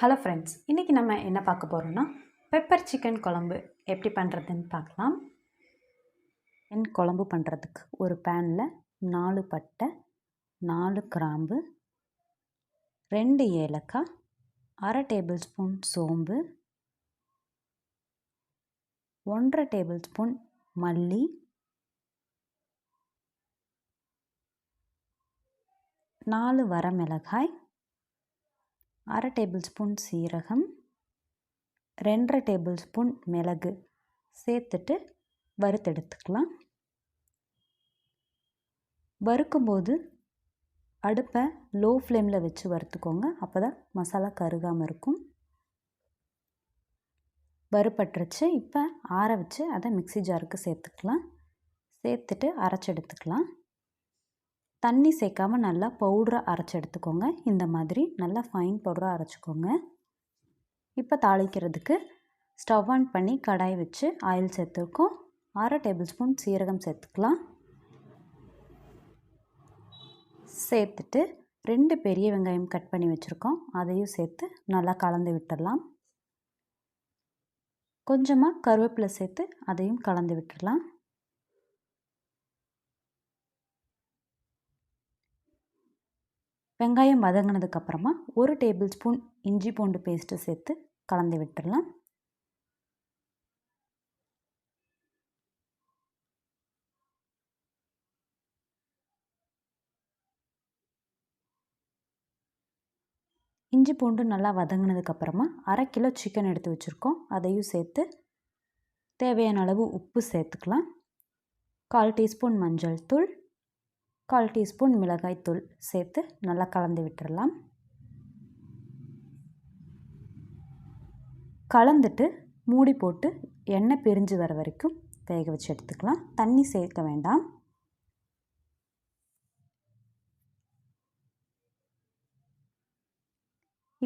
Hello friends, இன்றைக்கி நம்ம என்ன பார்க்க போகிறோம்னா பெப்பர் சிக்கன் குழம்பு எப்படி பண்ணுறதுன்னு பார்க்கலாம். குழம்பு பண்ணுறதுக்கு ஒரு பேனில் 4 பட்டை, 4 கிராம்பு, 2 ஏலக்காய், 1/2 டேபிள் ஸ்பூன் சோம்பு, 1/2 டேபிள் ஸ்பூன் மல்லி, 4 வரமிளகாய், 1/2 டேபிள் ஸ்பூன் சீரகம், 2/2 டேபிள் ஸ்பூன் மிளகு சேர்த்துட்டு வறுத்தெடுத்துக்கலாம். வறுக்கும்போது அடுப்பை லோ ஃப்ளேமில் வச்சு வறுத்துக்கோங்க, அப்போ தான் மசாலா கருகாமல் இருக்கும். வறுபட்டுருச்சு. இப்போ ஆற வச்சு அதை மிக்ஸி ஜாருக்கு சேர்த்துக்கலாம். சேர்த்துட்டு அரைச்சி எடுத்துக்கலாம். தண்ணி சேர்க்காமல் நல்லா பவுடராக அரைச்சி எடுத்துக்கோங்க. இந்த மாதிரி நல்லா ஃபைன் பவுடராக அரைச்சிக்கோங்க. இப்போ தாளிக்கிறதுக்கு ஸ்டவ் ஆன் பண்ணி கடாய் வச்சு ஆயில் சேர்த்துருக்கோம். 1/2 டேபிள் ஸ்பூன் சீரகம் சேர்த்துக்கலாம். சேர்த்துட்டு 2 பெரிய வெங்காயம் கட் பண்ணி வச்சுருக்கோம், அதையும் சேர்த்து நல்லா கலந்து விட்டுடலாம். கொஞ்சமாக கருவேப்பிலை சேர்த்து அதையும் கலந்து விட்டுடலாம். வெங்காயம் வதங்கினதுக்கப்புறமா 1 டேபிள் ஸ்பூன் இஞ்சி பூண்டு பேஸ்ட்டு சேர்த்து கலந்து விட்டுடலாம். இஞ்சி பூண்டு நல்லா வதங்கினதுக்கப்புறமா 1/2 கிலோ சிக்கன் எடுத்து வச்சுருக்கோம், அதையும் சேர்த்து தேவையான அளவு உப்பு சேர்த்துக்கலாம். 1/4 டீஸ்பூன் மஞ்சள் தூள், 1/4 டீஸ்பூன் மிளகாய் தூள் சேர்த்து நல்லா கலந்து விட்டுடலாம். கலந்துட்டு மூடி போட்டு எண்ணெய் பிரிஞ்சு வர வரைக்கும் வேக வச்சு எடுத்துக்கலாம். தண்ணி சேர்க்க வேண்டாம்.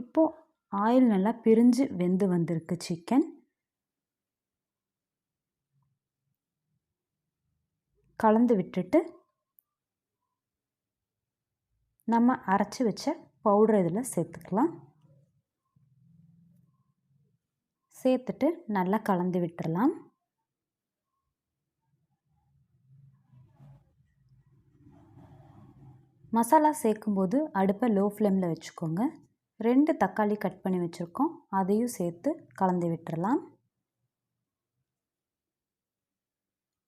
இப்போது ஆயில் நல்லா பிரிஞ்சு வெந்து வந்திருக்கு சிக்கன். கலந்து விட்டுட்டு நம்ம அரைச்சி வச்ச பவுடர் இதில் சேர்த்துக்கலாம். சேர்த்துட்டு நல்லா கலந்து விட்டுடலாம். மசாலா சேர்க்கும்போது அடுப்பை லோ ஃப்ளேமில் வச்சுக்கோங்க. 2 தக்காளி கட் பண்ணி வச்சுருக்கோம், அதையும் சேர்த்து கலந்து விட்டுடலாம்.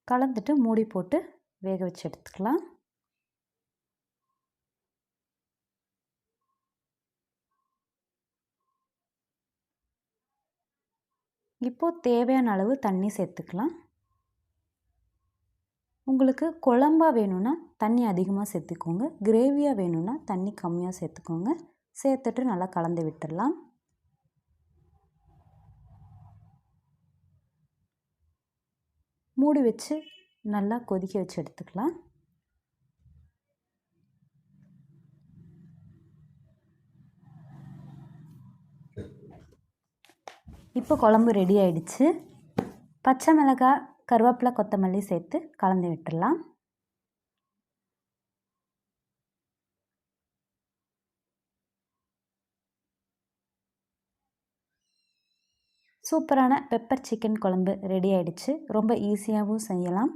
கலந்துட்டு மூடி போட்டு வேக வச்சு எடுத்துக்கலாம். இப்போது தேவையான அளவு தண்ணி சேர்த்துக்கலாம். உங்களுக்கு குழம்பா வேணும்னா தண்ணி அதிகமாக சேர்த்துக்கோங்க, கிரேவியாக வேணும்னா தண்ணி கம்மியாக சேர்த்துக்கோங்க. சேர்த்துட்டு நல்லா கலந்து விட்டுடலாம். மூடி வச்சு நல்லா கொதிக்க வச்சு எடுத்துக்கலாம். இப்போ குழம்பு ரெடி ஆயிடுச்சு. பச்சை மிளகாய், கருவேப்பிலை, கொத்தமல்லி சேர்த்து கலந்து விட்டுடலாம். சூப்பரான பெப்பர் சிக்கன் குழம்பு ரெடி ஆயிடுச்சு. ரொம்ப ஈஸியாகவும் செய்யலாம்.